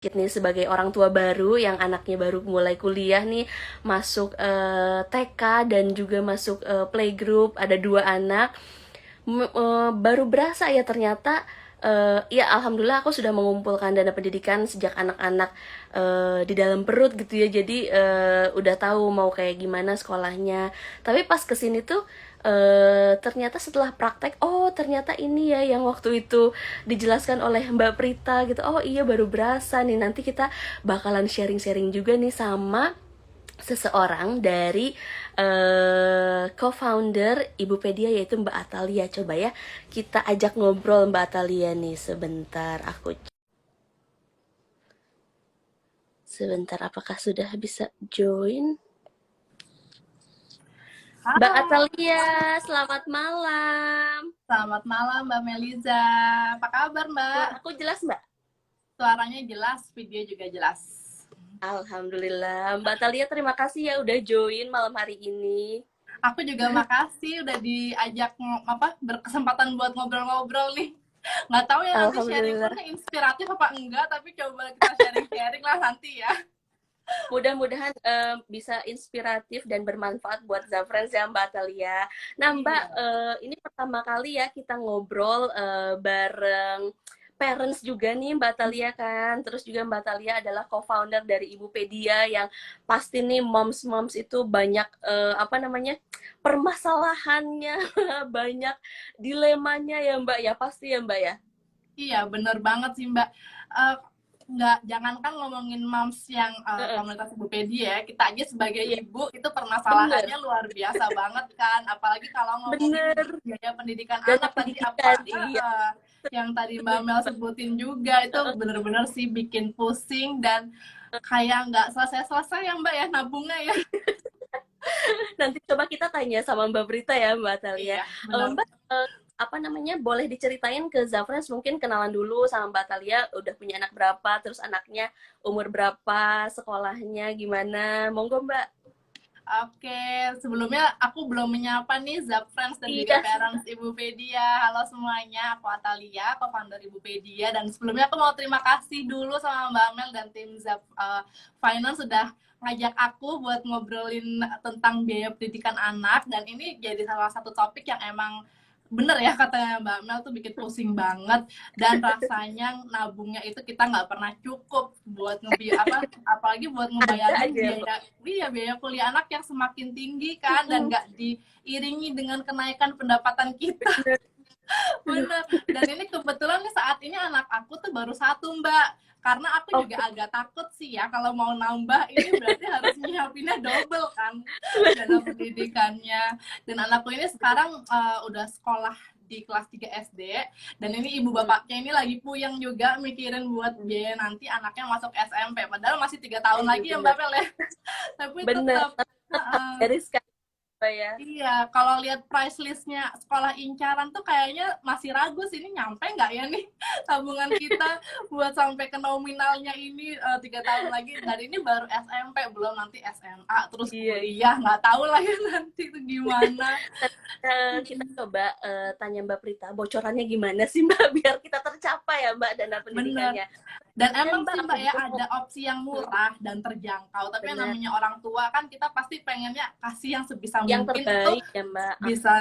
nih sebagai orang tua baru yang anaknya baru mulai kuliah nih, masuk TK dan juga masuk playgroup, ada dua anak. Baru berasa ya ternyata, ya alhamdulillah aku sudah mengumpulkan dana pendidikan sejak anak-anak di dalam perut gitu ya, jadi udah tahu mau kayak gimana sekolahnya. Tapi pas kesini tuh ternyata setelah praktek, oh ternyata ini ya yang waktu itu dijelaskan oleh Mbak Prita gitu. Oh iya, baru berasa nih, nanti kita bakalan sharing-sharing juga nih sama seseorang dari co-founder Ibupedia, yaitu Mbak Atalia. Coba ya kita ajak ngobrol Mbak Atalia nih sebentar. Sebentar, apakah sudah bisa join? Mbak Halo, Atalia, selamat malam. selamat malam Mbak Meliza. Apa kabar Mbak? Suara aku jelas Mbak? Suaranya jelas, video juga jelas. Alhamdulillah. Mbak Atalia, terima kasih ya udah join malam hari ini. Aku juga makasih udah diajak berkesempatan buat ngobrol-ngobrol nih. Nggak tahu ya nanti Alhamdulillah. sharing-sharingnya inspiratif apa enggak, tapi coba kita sharing-sharing lah nanti ya. Mudah-mudahan bisa inspiratif dan bermanfaat buat Zafrans ya Mbak Atalia. Nah Mbak, Iya, ini pertama kali ya kita ngobrol bareng parents juga nih Mbak Atalia kan. Terus juga Mbak Atalia adalah co-founder dari Ibupedia, yang pasti nih moms-moms itu banyak apa namanya, permasalahannya, banyak dilemanya ya Mbak ya, pasti ya Mbak ya. iya bener banget sih Mbak. Eh, nggak jangankan ngomongin moms yang Heeh. komunitas Ibupedia ya, kita aja sebagai Iya, ibu itu permasalahannya bener, luar biasa banget kan, apalagi kalau ngomongin bener. biaya pendidikan Dana anak tadi pendidikan, apa iya. yang tadi Mbak Setuju Mel Mbak. sebutin juga itu bener-bener sih bikin pusing dan kayak nggak selesai-selesai ya Mbak ya nabungnya ya. Nanti coba kita tanya sama Mbak Brita ya, Mbak Talia. Iya benar. Mbak, apa namanya, boleh diceritain ke Zafrans, mungkin kenalan dulu sama Mbak Talia, udah punya anak berapa, terus anaknya umur berapa, sekolahnya gimana, monggo Mbak. Oke, sebelumnya aku belum menyapa nih Zap Friends dan juga Iya, parents Ibupedia. Halo semuanya, aku Atalia, co-founder Ibupedia. Dan sebelumnya aku mau terima kasih dulu sama Mbak Mel dan tim Zap Finance sudah ngajak aku buat ngobrolin tentang biaya pendidikan anak. Dan ini jadi salah satu topik yang emang bener ya katanya Mbak Mel tuh bikin pusing banget dan rasanya nabungnya itu kita nggak pernah cukup buat apalagi buat ada ngebayarin aja ya Mbak. biaya kuliah anak yang semakin tinggi kan dan nggak diiringi dengan kenaikan pendapatan kita. Bener, aduh. Bener. Dan ini kebetulan nih saat ini anak aku tuh baru satu Mbak, karena aku juga Oke, agak takut sih ya kalau mau nambah ini berarti harus nyiapinnya double kan dana pendidikannya. Dan anakku ini sekarang udah sekolah di kelas 3 SD dan ini ibu bapaknya ini lagi puyeng juga mikirin buat biaya nanti anaknya masuk SMP padahal masih 3 tahun aduh, lagi ya bener, Mbak Mel ya. Tapi bener, tetap tapi tetap garis kan Mbak ya. iya, kalau lihat price listnya sekolah incaran tuh kayaknya masih ragu sih ini nyampe nggak ya nih tabungan kita buat sampai ke nominalnya ini 3 tahun lagi. Dan ini baru SMP, belum nanti SMA, terus Iya, iya. kuliah, nggak tahu lah ya nanti itu gimana. Kita coba tanya Mbak Prita, bocorannya gimana sih Mbak, biar kita tercapai ya Mbak dana Bener. pendidikannya. Dan Dan emang Mbak, sih aku Mbak ya juga mau ada opsi yang murah dan terjangkau. Tapi yang benar namanya orang tua kan kita pasti pengennya kasih yang sebisa yang mungkin itu terbaik ya Mbak. bisa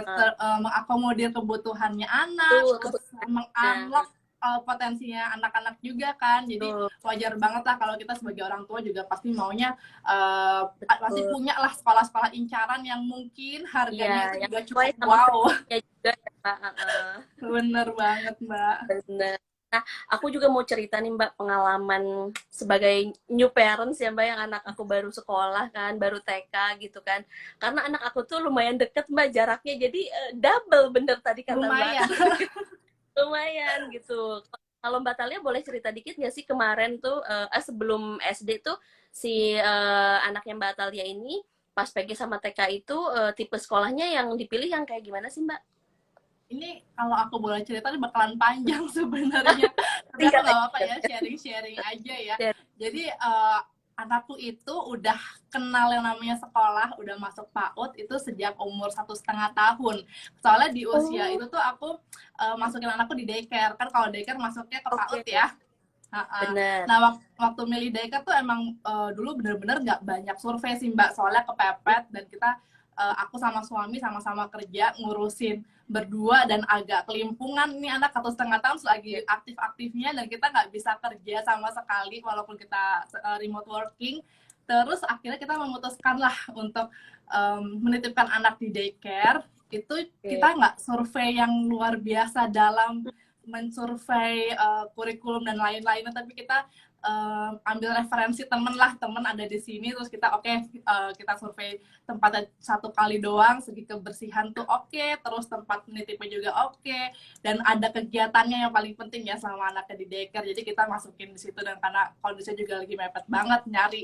mengakomodir kebutuhannya anak, Betul, terus kebetulannya. mengunlock potensinya anak-anak juga kan. Jadi Betul, wajar banget lah kalau kita sebagai orang tua juga pasti maunya pasti betul. punya lah sekolah-sekolah incaran yang mungkin Iya, harganya itu yang juga sesuai cukup sama wow. prestasinya juga ya Mbak. Bener banget Mbak. Benar. Nah, aku juga mau cerita nih Mbak, pengalaman sebagai new parents ya Mbak, yang anak aku baru sekolah kan, baru TK gitu kan. Karena anak aku tuh lumayan deket Mbak jaraknya, jadi double bener tadi kata Mbak. Lumayan. Lumayan gitu. Kalau Mbak Talia boleh cerita dikit nggak sih, kemarin tuh sebelum SD tuh si anaknya Mbak Talia ini pas PG sama TK itu tipe sekolahnya yang dipilih yang kayak gimana sih Mbak? Ini kalau aku boleh cerita ini bakalan panjang sebenarnya. Tapi aku Singkat nggak apa-apa ya, aja. sharing-sharing aja ya. Dan, Jadi anakku itu udah kenal yang namanya sekolah, udah masuk PAUD itu sejak umur 1,5 tahun. Soalnya di usia oh, itu tuh aku masukin anakku di daycare. Kan kalau daycare masuknya ke PAUD oke. ya. Ha-ha. benar. Nah, waktu milih daycare tuh emang dulu bener-bener nggak banyak survei sih Mbak, soalnya kepepet dan kita aku sama suami sama-sama kerja ngurusin berdua dan agak kelimpungan nih anak 1,5 tahun lagi Ya. aktif-aktifnya dan kita nggak bisa kerja sama sekali walaupun kita remote working. Terus akhirnya kita memutuskan lah untuk menitipkan anak di daycare. Itu Oke. kita nggak survei yang luar biasa dalam mensurvei kurikulum dan lain-lainnya, tapi kita ambil referensi temen lah, temen ada di sini terus kita kita survei tempatnya 1 kali doang, segi kebersihan tuh terus tempat menitipnya juga dan ada kegiatannya yang paling penting ya sama anaknya di daycare, jadi kita masukin di situ dan karena kondisinya juga lagi mepet banget nyari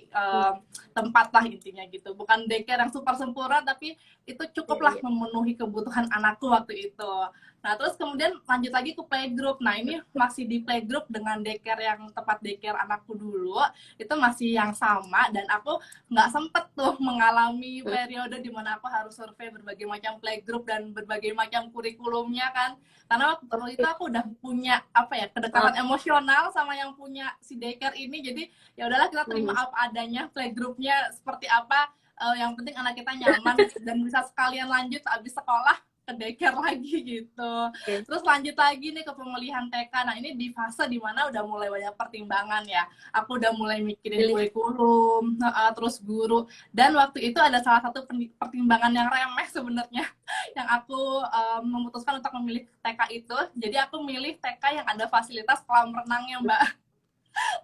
tempat lah intinya gitu, bukan daycare yang super sempurna tapi itu Iya, cukuplah iya. memenuhi kebutuhan anakku waktu itu. Nah, terus kemudian lanjut lagi ke playgroup. Nah, ini masih di playgroup dengan daycare yang tempat daycare anakku dulu. Itu masih yang sama dan aku nggak sempet tuh mengalami Mm, periode di mana aku harus survei berbagai macam playgroup dan berbagai macam kurikulumnya kan. Karena waktu itu Oke. aku udah punya apa ya, Ah, kedekatan emosional sama yang punya si daycare ini. Jadi ya udahlah kita terima mm. apa adanya playgroupnya seperti apa. Yang penting anak kita nyaman dan bisa sekalian lanjut abis sekolah ke daycare lagi gitu. Oke. Terus lanjut lagi nih ke pemilihan TK. Nah, ini di fase dimana udah mulai banyak pertimbangan ya. Aku udah mulai mikirin Pilih. kurikulum, terus guru. Dan waktu itu ada salah satu pertimbangan yang remeh sebenarnya yang aku memutuskan untuk memilih TK itu. Jadi aku milih TK yang ada fasilitas kolam renangnya, Mbak.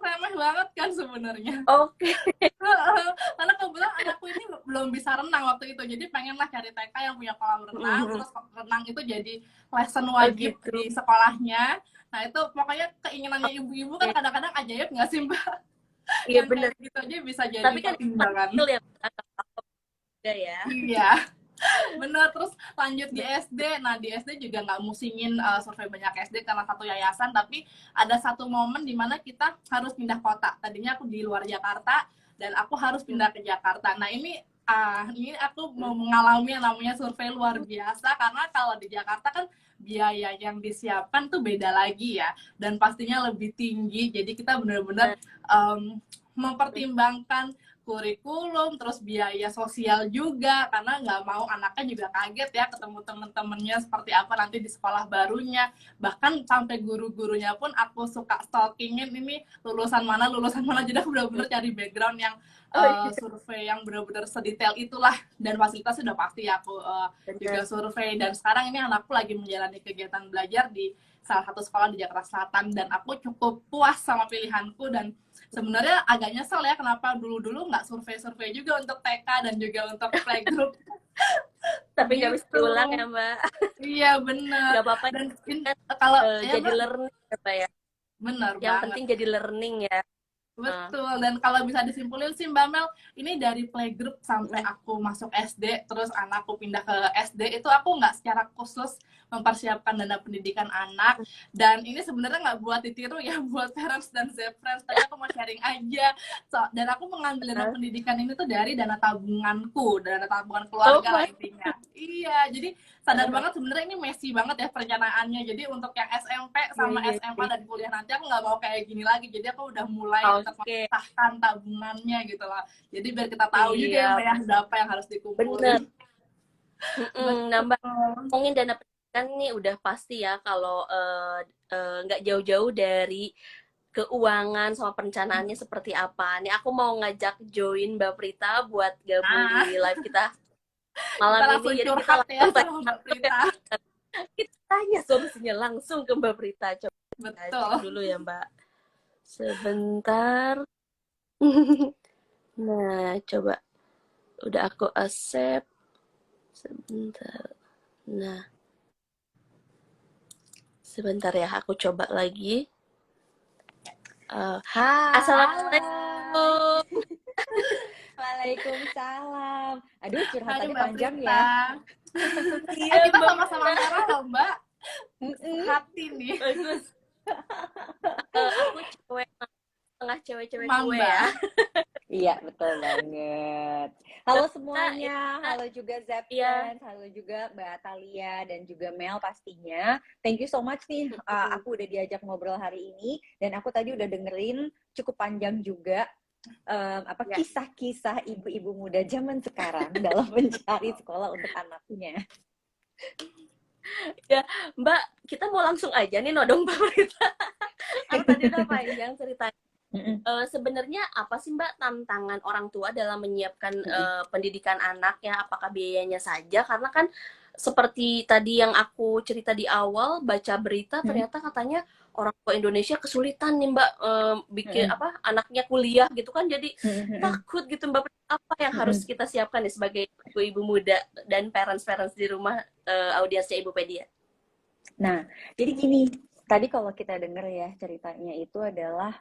Remeh banget kan sebenarnya. Oke. Karena kebetulan anakku ini belum bisa renang waktu itu, jadi pengenlah cari TK yang punya kolam renang, Mhm. terus renang itu jadi lesson Oh wajib gitu. di sekolahnya. Nah itu pokoknya keinginannya ibu-ibu kan Oke. kadang-kadang ajaib nggak sih Mbak? Iya Yang benar. kayak gitu aja bisa jadi Tapi kan itu pertimbangan. skill ya, Mbak, juga ya. Iya, bener. Terus lanjut di SD. Nah di SD juga nggak musingin survei banyak SD karena satu yayasan, tapi ada satu momen di mana kita harus pindah kota. Tadinya aku di luar Jakarta dan aku harus Hmm. pindah ke Jakarta. Nah ini aku mau mengalami yang namanya survei luar biasa karena kalau di Jakarta kan biaya yang disiapkan tuh beda lagi ya dan pastinya lebih tinggi. Jadi kita benar-benar Nah, mempertimbangkan kurikulum, terus biaya sosial juga, karena nggak mau anaknya juga kaget ya ketemu temen-temennya seperti apa nanti di sekolah barunya. Bahkan sampai guru-gurunya pun aku suka stalkingin ini lulusan mana, jadi aku benar-benar cari background yang oh iya survei yang benar-benar sedetail itulah, dan fasilitas sudah pasti aku benar. juga survei. Dan sekarang ini anakku lagi menjalani kegiatan belajar di salah satu sekolah di Jakarta Selatan dan aku cukup puas sama pilihanku. Dan sebenarnya agak nyesel ya kenapa dulu-dulu nggak survei-survei juga untuk TK dan juga untuk playgroup Tapi nggak bisa gitu. diulang ya, Mbak. Iya bener. Nggak apa-apa Dan kan, kalau ya jadi Mbak, learning ya, Mbak ya. bener Yang banget. penting jadi learning ya. Ah, Betul, dan kalau bisa disimpulin sih Mbak Mel, ini dari playgroup sampai mm. aku masuk SD, terus anakku pindah ke SD, itu aku nggak secara khusus mempersiapkan dana pendidikan anak, dan ini sebenarnya nggak buat ditiru ya, buat parents dan Z-Friends, tapi aku mau sharing aja. Dan aku mengambil dana Ah. pendidikan ini tuh dari dana tabunganku, dana tabungan Oh keluarga lah my. intinya. Iya, jadi sadar banget sebenarnya ini messy banget ya perencanaannya. Jadi untuk yang SMP Iya, sama iya, SMA iya. dan kuliah nanti aku nggak mau kayak gini lagi. Jadi aku udah mulai untuk Oke. mengesahkan tabungannya gitu lah. Jadi biar kita tahu juga ya Mbak Siap. ya, berapa yang harus Bener. dikumpulin. Nambah Betul. ngomongin dana pendidikan nih udah pasti ya kalau nggak jauh-jauh dari keuangan sama perencanaannya seperti apa. Nih aku mau ngajak join Mbak Prita buat gabung di Nah, live kita kita malam ini. langsung Jadi kita curhat ya langsung sama tanya, Mbak Prita. kita tanya solusinya langsung ke Mbak Prita. Coba cek Betul. dulu ya Mbak. Sebentar. Nah, coba udah aku accept. Sebentar. Nah, sebentar ya, aku coba lagi. Hai, Assalamualaikum. Waalaikumsalam. Aduh, Hai curhatannya Mbak panjang Prita. ya. Iya, Kita Mbak sama-sama Prita. merah loh Mbak. Mm-mm. Hati nih. Bagus. Aku cewek, tengah cewek-cewek kue Mamba. ya. Iya, betul banget. Halo Nah, semuanya, kita halo juga Zap ya. Friends, halo juga Mbak Atalia dan juga Mel pastinya. Thank you so much nih, aku udah diajak ngobrol hari ini dan aku tadi udah dengerin cukup panjang juga Ya, kisah-kisah ibu-ibu muda zaman sekarang dalam mencari sekolah untuk anaknya. ya, Mbak, kita mau langsung aja nih nodong pemerintah. Kalau tadi udah panjang ceritanya. Mm-mm, Sebenarnya apa sih Mbak tantangan orang tua dalam menyiapkan mm-mm, pendidikan anaknya? Apakah biayanya saja? Karena kan seperti tadi yang aku cerita di awal, baca berita mm-mm, ternyata katanya orang tua Indonesia kesulitan nih Mbak bikin mm-mm, apa anaknya kuliah gitu kan, jadi mm-mm, takut gitu Mbak. Apa yang harus mm-mm. kita siapkan nih sebagai ibu-ibu muda dan parents-parents di rumah audiensnya Ibu Pedia? Nah, jadi gini, tadi kalau kita denger ya ceritanya itu adalah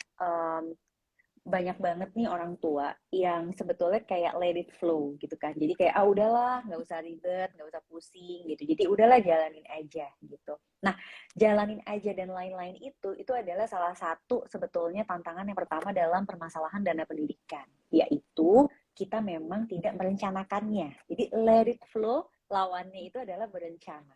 banyak banget nih orang tua yang sebetulnya kayak let it flow gitu kan. Jadi kayak udahlah, nggak usah ribet, nggak usah pusing gitu. Jadi udahlah jalanin aja gitu. Nah, jalanin aja dan lain-lain itu adalah salah satu sebetulnya tantangan yang pertama dalam permasalahan dana pendidikan, yaitu kita memang tidak merencanakannya. Jadi let it flow lawannya itu adalah berencana.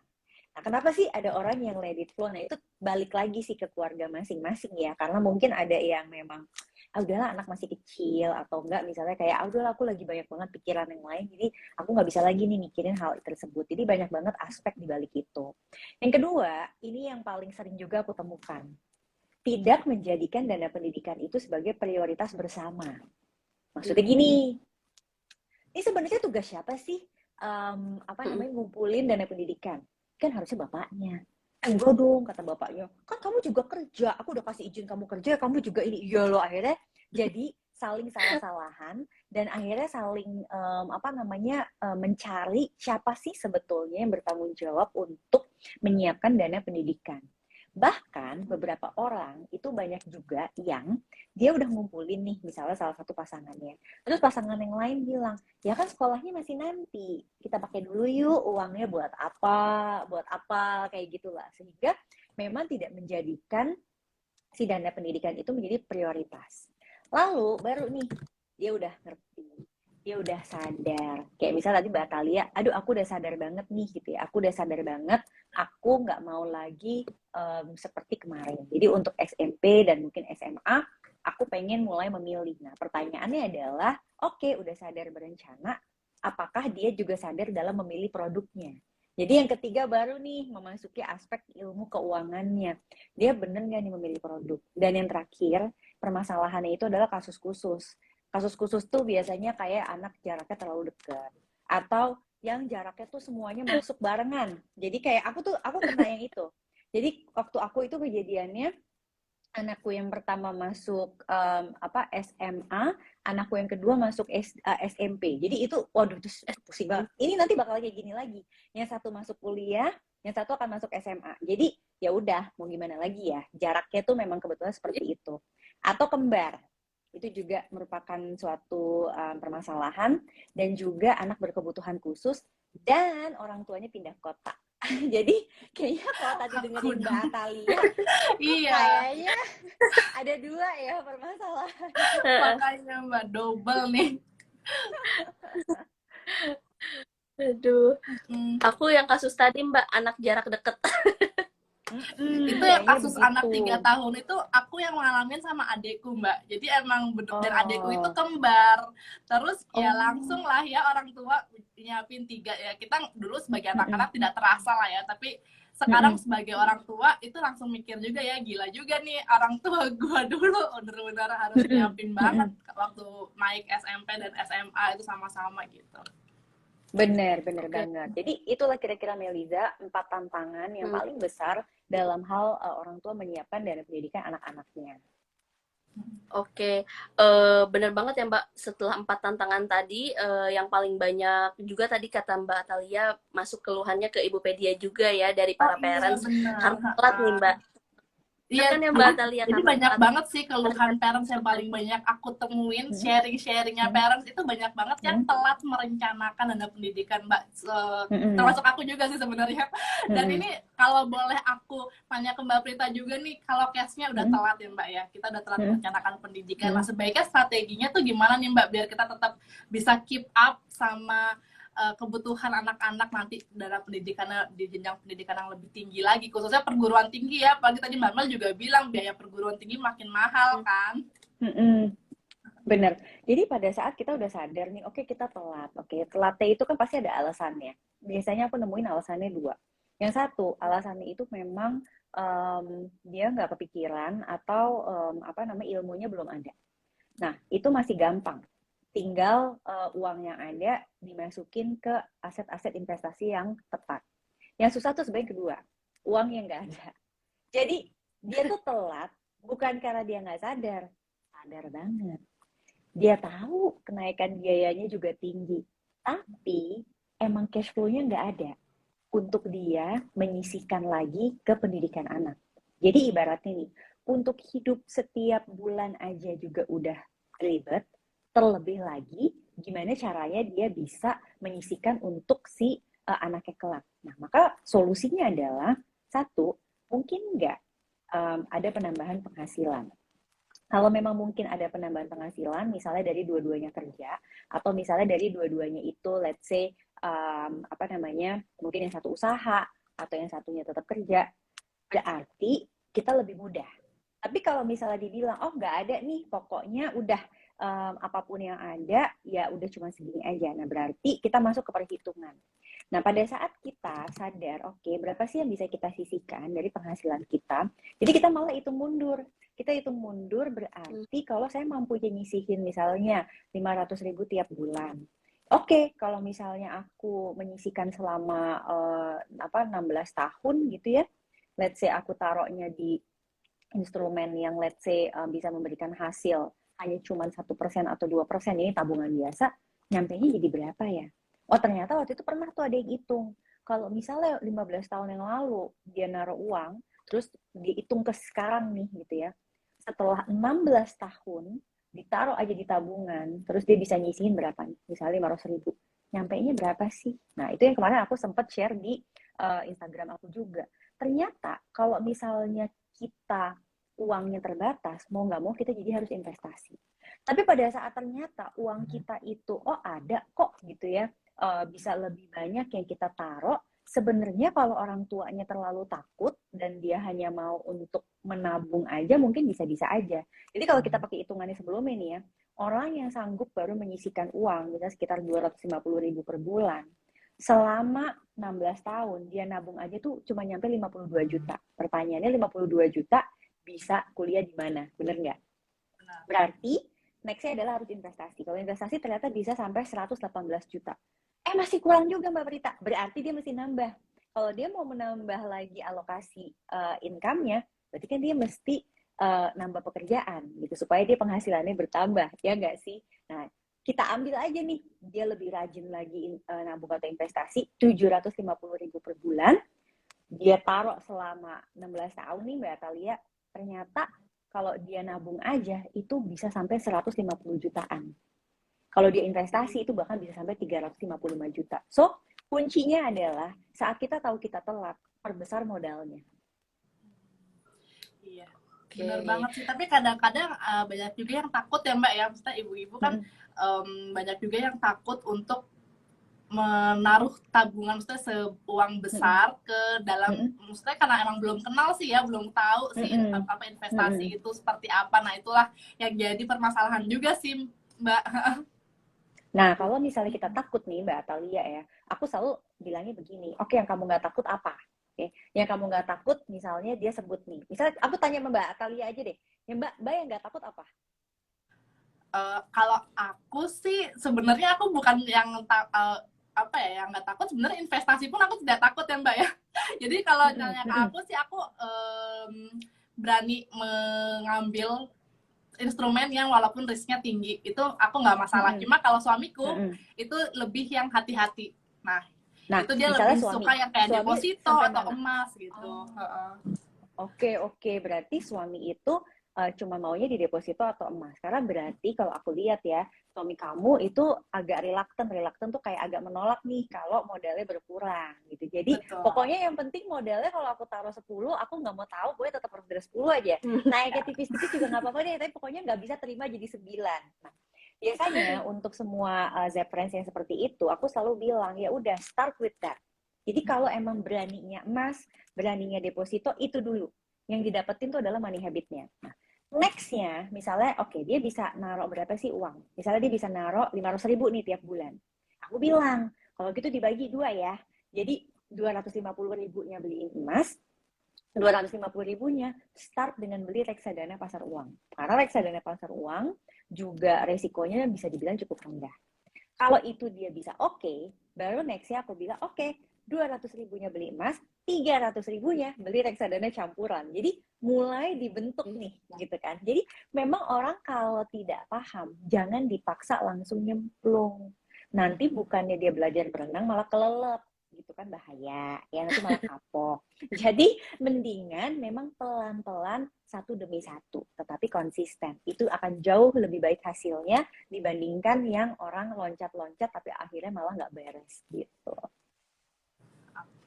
Nah, kenapa sih ada orang yang let it flow? Nah, itu balik lagi sih ke keluarga masing-masing ya. Karena mungkin ada yang memang, udahlah anak masih kecil, atau enggak misalnya kayak, udahlah aku lagi banyak banget pikiran yang lain, jadi aku nggak bisa lagi nih mikirin hal tersebut. Jadi banyak banget aspek di balik itu. Yang kedua, ini yang paling sering juga aku temukan. Tidak menjadikan dana pendidikan itu sebagai prioritas bersama. Maksudnya gini, ini sebenarnya tugas siapa sih? Ngumpulin dana pendidikan? Kan harusnya bapaknya. Enggak dong, kata bapaknya. Kan kamu juga kerja. Aku udah kasih izin kamu kerja, kamu juga ini. Iya loh, akhirnya jadi saling salah-salahan dan akhirnya saling mencari siapa sih sebetulnya yang bertanggung jawab untuk menyiapkan dana pendidikan. Bahkan beberapa orang itu banyak juga yang dia udah ngumpulin nih, misalnya salah satu pasangannya. Terus pasangan yang lain bilang, ya kan sekolahnya masih nanti, kita pakai dulu yuk uangnya buat apa, kayak gitulah. Sehingga memang tidak menjadikan si dana pendidikan itu menjadi prioritas. Lalu baru nih, dia udah ngerti, dia udah sadar. Kayak misalnya tadi Mbak Atalia, aduh aku udah sadar banget nih gitu ya, aku udah sadar banget, aku nggak mau lagi seperti kemarin. Jadi untuk SMP dan mungkin SMA, aku pengen mulai memilih. Nah pertanyaannya adalah, oke, udah sadar berencana, apakah dia juga sadar dalam memilih produknya? Jadi yang ketiga baru nih memasuki aspek ilmu keuangannya. Dia bener nggak nih memilih produk? Dan yang terakhir, permasalahannya itu adalah kasus khusus. Kasus khusus tuh biasanya kayak anak jaraknya terlalu dekat. Atau yang jaraknya tuh semuanya masuk barengan. Jadi kayak aku pernah yang itu. Jadi waktu aku itu kejadiannya, anakku yang pertama masuk SMA, anakku yang kedua masuk SMP. Jadi itu, waduh, itu pusing banget. Ini nanti bakal kayak gini lagi. Yang satu masuk kuliah, yang satu akan masuk SMA. Jadi ya udah, mau gimana lagi ya? Jaraknya tuh memang kebetulan seperti itu. Atau kembar, itu juga merupakan suatu permasalahan, dan juga anak berkebutuhan khusus dan orang tuanya pindah kota. Jadi kayaknya kalau tadi Aku dengerin Mbak dong. Atalia, Iya, kayaknya ada dua ya permasalahan. makanya Mbak double nih. Aduh, Hmm. aku yang kasus tadi Mbak, anak jarak deket. Itu yang Kayaknya kasus anak begitu. 3 tahun itu aku yang ngalamin sama adekku Mbak. Jadi emang dan adekku itu Oh, kembar. Terus ya oh, langsung lah ya orang tua nyiapin tiga ya. Kita dulu sebagai mm-mm, anak-anak tidak terasa lah ya. Tapi sekarang mm-mm, sebagai orang tua itu langsung mikir juga ya, gila juga nih orang tua gua dulu bener-bener harus mm-mm, nyiapin banget mm-mm. waktu naik SMP dan SMA itu sama-sama gitu. Bener, bener Oke. banget. Jadi itulah kira-kira Meliza, 4 tantangan yang Hmm. paling besar dalam hal orang tua menyiapkan dana pendidikan anak-anaknya. Oke, bener banget ya Mbak. Setelah 4 tantangan tadi, yang paling banyak juga tadi kata Mbak Atalia, masuk keluhannya ke Ibupedia juga ya dari Oh para iya parents benar. karena telat nih Mbak. Itu Iya, kan yang Mbak Atalia jadi kangen banyak banget. banget sih keluhan parents yang paling banyak aku temuin, Hmm, sharing-sharingnya hmm, parents itu banyak banget yang hmm, telat merencanakan dana pendidikan, Mbak. hmm, Termasuk aku juga sih sebenarnya. Dan hmm, ini kalau boleh aku tanya ke Mbak Prita juga nih, kalau case-nya udah hmm, telat ya Mbak ya, kita udah telat hmm, merencanakan pendidikan. hmm. Nah, sebaiknya strateginya tuh gimana nih Mbak, biar kita tetap bisa keep up sama kebutuhan anak-anak nanti dalam pendidikan di jenjang pendidikan yang lebih tinggi lagi, khususnya perguruan tinggi ya. Apalagi tadi Mbak Mel juga bilang biaya perguruan tinggi makin mahal kan. Hmm. Bener. Jadi pada saat kita udah sadar nih, oke kita telat. Oke, telatnya itu kan pasti ada alasannya. Biasanya aku nemuin alasannya dua. Yang satu, alasannya itu memang dia nggak kepikiran atau apa namanya ilmunya belum ada. Nah, itu masih gampang. Tinggal uang yang ada dimasukin ke aset-aset investasi yang tepat. Yang susah tuh sebenarnya kedua, uang yang nggak ada. Jadi dia tuh telat bukan karena dia nggak sadar, sadar banget. Dia tahu kenaikan biayanya juga tinggi, tapi emang cash flow-nya nggak ada untuk dia menyisihkan lagi ke pendidikan anak. Jadi ibaratnya nih, untuk hidup setiap bulan aja juga udah ribet, terlebih lagi gimana caranya dia bisa menyisihkan untuk si anaknya kelak. Nah, maka solusinya adalah satu, mungkin nggak ada penambahan penghasilan. Kalau memang mungkin ada penambahan penghasilan, misalnya dari dua-duanya kerja, atau misalnya dari dua-duanya itu, let's say, apa namanya, mungkin yang satu usaha, atau yang satunya tetap kerja, berarti kita lebih mudah. Tapi kalau misalnya dibilang, oh nggak ada nih, pokoknya udah apapun yang ada, ya udah cuma segini aja. Nah, berarti kita masuk ke perhitungan. Nah, pada saat kita sadar, oke, berapa sih yang bisa kita sisihkan dari penghasilan kita, jadi kita malah hitung mundur. Kita hitung mundur berarti kalau saya mampu nyisihin misalnya 500.000 tiap bulan. Oke, kalau misalnya aku menyisihkan selama 16 tahun gitu ya, let's say aku taruhnya di instrumen yang let's say bisa memberikan hasil hanya cuma 1% atau 2%, ini tabungan biasa, nyampainya jadi berapa ya? Oh ternyata waktu itu pernah tuh ada yang hitung. Kalau misalnya 15 tahun yang lalu dia naruh uang, terus dihitung ke sekarang nih gitu ya. Setelah 16 tahun, ditaruh aja di tabungan, terus dia bisa nyisihin berapa nih? Misalnya 500.000. Nyampainya berapa sih? Nah itu yang kemarin aku sempat share di Instagram aku juga. Ternyata kalau misalnya kita uangnya terbatas, mau nggak mau kita jadi harus investasi. Tapi pada saat ternyata uang kita itu, oh ada kok gitu ya, bisa lebih banyak yang kita taruh, sebenarnya kalau orang tuanya terlalu takut dan dia hanya mau untuk menabung aja, mungkin bisa-bisa aja. Jadi kalau kita pakai hitungannya sebelumnya nih ya, orang yang sanggup baru menyisihkan uang, misalnya sekitar 250.000 per bulan, selama 16 tahun, dia nabung aja tuh cuma nyampe 52 juta. Pertanyaannya 52 juta bisa kuliah di mana? Bener nggak? Berarti nextnya adalah harus investasi. Kalau investasi ternyata bisa sampai 118 juta. Masih kurang juga Mbak Prita. Berarti dia mesti nambah. Kalau dia mau menambah lagi alokasi income-nya, berarti kan dia mesti nambah pekerjaan gitu supaya dia penghasilannya bertambah, ya nggak sih? Nah, kita ambil aja nih, dia lebih rajin lagi nabung atau investasi 750.000 per bulan, dia taruh selama 16 tahun nih Mbak Atalia, ternyata kalau dia nabung aja itu bisa sampai 150 jutaan. Kalau dia investasi itu bahkan bisa sampai 355 juta. So, kuncinya adalah saat kita tahu kita telat, perbesar modalnya. Iya, benar banget sih. Tapi kadang-kadang banyak juga yang takut ya Mbak ya. Maksudnya ibu-ibu kan banyak juga yang takut untuk menaruh tabungan, maksudnya seuang besar ke dalam, maksudnya karena emang belum kenal sih ya, belum tahu sih apa investasi itu seperti apa. Nah itulah yang jadi permasalahan juga sih Mbak. Nah kalau misalnya kita takut nih Mbak Atalia ya, aku selalu bilangnya begini, oke yang kamu nggak takut apa? Oke, yang kamu nggak takut misalnya dia sebut nih, misalnya aku tanya sama Mbak Atalia aja deh, ya Mbak yang nggak takut apa? Kalau aku sih sebenarnya aku bukan yang apa ya, yang nggak takut. Sebenarnya investasi pun aku tidak takut ya Mbak ya. Jadi kalau nanya ke aku sih, aku berani mengambil instrumen yang walaupun risknya tinggi, itu aku nggak masalah. Cuma kalau suamiku itu lebih yang hati-hati. Nah itu dia lebih suami, suka yang kayak deposito atau emas gitu. Oke. Berarti suami itu cuma maunya di deposito atau emas. Karena berarti kalau aku lihat ya, suami kamu itu agak reluctant. Reluctant tuh kayak agak menolak nih kalau modalnya berkurang gitu. Jadi Betul. pokoknya yang penting modalnya kalau aku taruh 10, aku nggak mau tahu, gue tetap harus dari 10 aja. Naiknya tipis-tipis juga nggak apa-apa deh, tapi pokoknya nggak bisa terima jadi 9. Nah, biasanya untuk semua Zep Friends yang seperti itu, aku selalu bilang, ya udah start with that. Jadi kalau emang beraninya emas, beraninya deposito, itu dulu. Yang didapetin tuh adalah money habitnya. Nah, next-nya, misalnya, oke, dia bisa naruh berapa sih uang? Misalnya dia bisa naruh 500.000 nih tiap bulan. Aku bilang, kalau gitu dibagi 2 ya. Jadi 250.000-nya beliin emas, 250.000-nya start dengan beli reksadana pasar uang. Karena reksadana pasar uang juga resikonya bisa dibilang cukup rendah. Kalau itu dia bisa oke, baru nextnya aku bilang oke, 200.000-nya beli emas, 300.000-nya beli reksadana campuran. Jadi mulai dibentuk nih, gitu kan. Jadi memang orang kalau tidak paham, jangan dipaksa langsung nyemplung. Nanti bukannya dia belajar berenang malah kelelep, gitu kan bahaya. Ya nanti malah kapok. Jadi mendingan memang pelan-pelan satu demi satu, tetapi konsisten. Itu akan jauh lebih baik hasilnya dibandingkan yang orang loncat-loncat tapi akhirnya malah nggak beres gitu.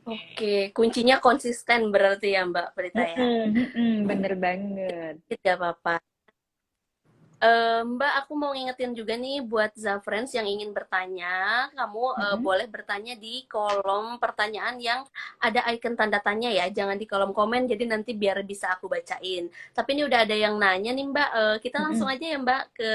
Oke, kuncinya konsisten berarti ya Mbak Prita ya. Bener banget. Tidak apa-apa. Mbak, aku mau ngingetin juga nih buat Zafriends yang ingin bertanya, kamu boleh bertanya di kolom pertanyaan yang ada icon tanda tanya ya, jangan di kolom komen, jadi nanti biar bisa aku bacain. Tapi ini udah ada yang nanya nih Mbak, kita langsung aja ya Mbak ke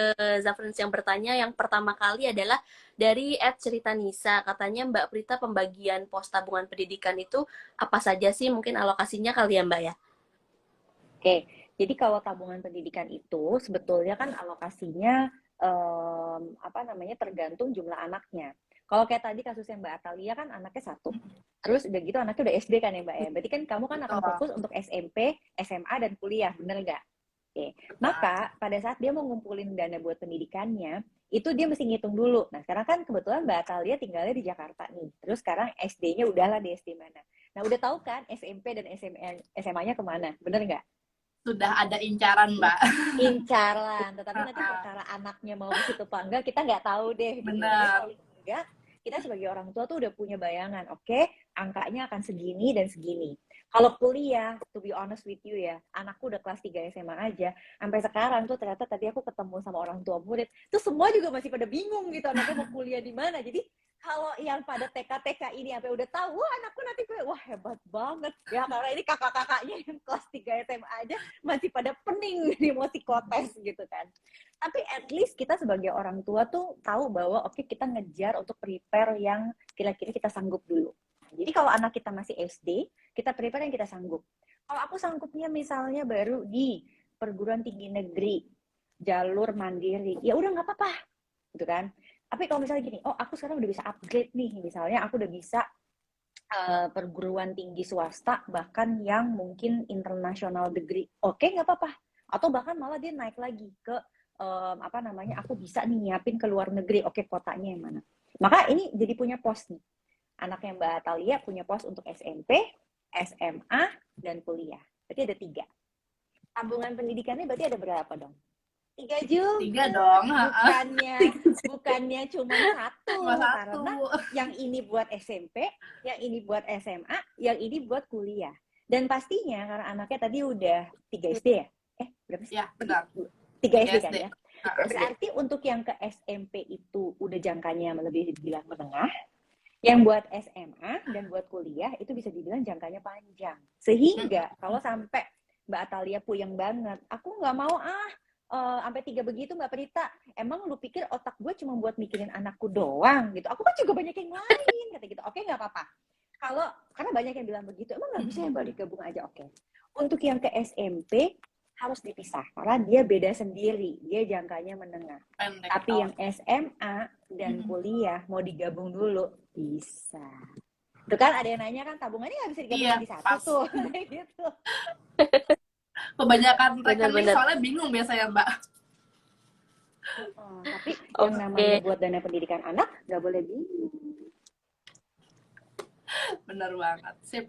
Zafriends yang bertanya. Yang pertama kali adalah dari @cerita_nisa, katanya Mbak Prita pembagian pos tabungan pendidikan itu apa saja sih? Mungkin alokasinya kali ya Mbak ya? Oke, jadi kalau tabungan pendidikan itu sebetulnya kan alokasinya apa namanya tergantung jumlah anaknya. Kalau kayak tadi kasusnya Mbak Atalia kan anaknya 1, terus udah gitu anaknya udah SD kan ya Mbak ya. Berarti kan kamu kan akan Betul. fokus untuk SMP, SMA dan kuliah, bener nggak? Oke, maka pada saat dia mau ngumpulin dana buat pendidikannya, itu dia mesti ngitung dulu. Nah sekarang kan kebetulan Mbak Atalia tinggalnya di Jakarta nih. Terus sekarang SD-nya udahlah di SD mana. Nah udah tahu kan SMP dan SMA-nya kemana, bener nggak? Sudah ada incaran, Mbak. Incaran, tetapi nanti perkara anaknya mau ke situ apa enggak kita nggak tahu deh gitu. Tapi Benar. paling enggak kita sebagai orang tua tuh udah punya bayangan, oke, angkanya akan segini dan segini. Kalau kuliah, to be honest with you ya, anakku udah kelas 3 SMA aja, sampai sekarang tuh ternyata tadi aku ketemu sama orang tua murid, tuh semua juga masih pada bingung gitu anaknya mau kuliah di mana. Jadi kalau yang pada TK-TK ini sampai udah tahu, wah anakku nanti gue, wah hebat banget ya, karena ini kakak-kakaknya yang kelas 3 SMA aja masih pada pening nih mau psikotes gitu kan. Tapi at least kita sebagai orang tua tuh tahu bahwa oke, kita ngejar untuk prepare yang kira-kira kita sanggup dulu. Jadi kalau anak kita masih SD, kita prepare yang kita sanggup. Kalau aku sanggupnya misalnya baru di perguruan tinggi negeri, jalur mandiri, ya udah nggak apa-apa, gitu kan. Tapi kalau misalnya gini, oh aku sekarang udah bisa upgrade nih, misalnya aku udah bisa perguruan tinggi swasta, bahkan yang mungkin international degree, oke nggak apa-apa. Atau bahkan malah dia naik lagi ke apa namanya, aku bisa nih nyiapin ke luar negeri, oke kotanya yang mana. Maka ini jadi punya pos nih. Anaknya Mbak Atalia punya pos untuk SMP, SMA, dan kuliah. Berarti ada 3. Tabungan pendidikannya berarti ada berapa dong? 3 3 juga. dong. Bukannya cuma 1. Cuma 1. Karena yang ini buat SMP, yang ini buat SMA, yang ini buat kuliah. Dan pastinya karena anaknya tadi udah 3 SD ya? Berapa sih? Ya, benar. 3 SD kan SD. ya? Berarti untuk yang ke SMP itu udah jangkanya lebih dibilang menengah. Yang buat SMA dan buat kuliah itu bisa dibilang jangkanya panjang. Sehingga kalau sampai Mbak Atalia puyeng banget, aku nggak mau sampai 3 begitu Mbak Prita. Emang lu pikir otak gue cuma buat mikirin anakku doang gitu? Aku kan juga banyak yang lain kata gitu. Oke nggak apa-apa. Karena banyak yang bilang begitu, emang nggak bisa yang balik gabung aja, oke. Untuk yang ke SMP harus dipisah karena dia beda sendiri, dia jangkanya menengah. Pendek. Tapi yang SMA dan kuliah mau digabung dulu bisa. Itu kan ada yang nanya kan tabungannya nggak bisa digabung di satu tuh, gitu. Kebanyakan rekening Benar-benar. soalnya bingung biasanya, Mbak. Tapi yang namanya buat dana pendidikan anak nggak boleh bingung. Bener banget. Sip.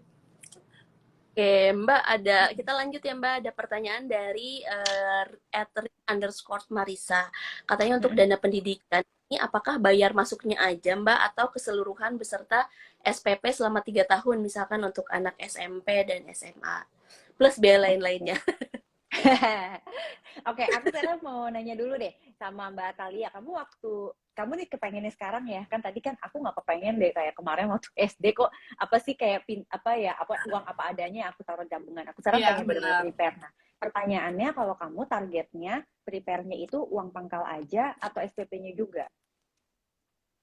Oke, Mbak, kita lanjut ya Mbak, ada pertanyaan dari @@Marisa. Katanya untuk Mm-mm. dana pendidikan ini apakah bayar masuknya aja Mbak atau keseluruhan beserta SPP selama 3 tahun misalkan untuk anak SMP dan SMA plus biaya Oke. lain-lainnya. Oke, aku sekarang mau nanya dulu deh sama Mbak Atalia. Kamu nih kepengennya sekarang ya, kan tadi kan aku nggak kepengen deh kayak kemarin waktu SD kok apa sih kayak uang apa adanya aku taruh tabungan. Aku sekarang Iya, pengen benar-benar benar. prepare. Nah, pertanyaannya kalau kamu targetnya prepare-nya itu uang pangkal aja atau SPP-nya juga?